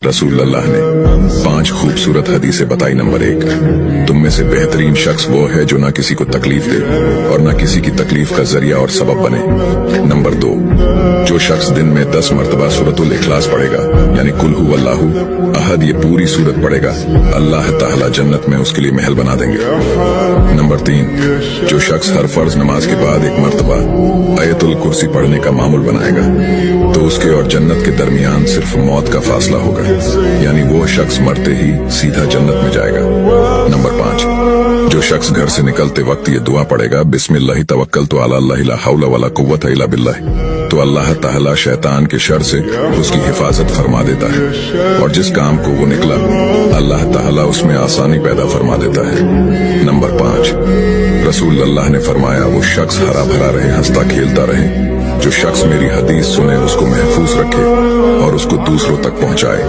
रसूल अल्लाह ने 5 खूबसूरत हदीसें बताई। नंबर 1, तुम में से बेहतरीन शख्स वो है जो ना किसी को तकलीफ दे और ना किसी की तकलीफ का जरिया और सबब बने। नंबर 2, जो शख्स दिन में 10 मरतबा सूरतुल इखलास पढ़ेगा, यानी कुल हु अल्लाहु अहद, ये पूरी सूरत पढ़ेगा, अल्लाह ताला जन्नत में उसके लिए महल बना देंगे। नंबर 3, जो शख्स हर फर्ज नमाज के बाद 1 मरतबा आयतुल कुर्सी पढ़ने का मामूल बनाएगा, तो उसके और जन्नत के दरमियान सिर्फ मौत का फासला होगा, यानी वो शख्स मरते ही सीधा जन्नत में जाएगा। नंबर 5, जो शख्स घर से निकलते वक्त ये दुआ पढ़ेगा, बिस्मिल्लाहि तवक्कलतु अला अल्लाह ला हौला वला कुव्वता इल्ला बिल्लाह, तो अल्लाह ताला शैतान के शर से उसकी हिफाजत फरमा देता है और जिस काम को वो निकला अल्लाह ताला उसमें आसानी पैदा फरमा देता है। नंबर 5, रसूल अल्लाह ने फरमाया, वो शख्स हरा भरा रहे, हंसता खेलता रहे, जो शख्स मेरी हदीस सुने उसको महफूज रखे और उसको दूसरों तक पहुंचाए।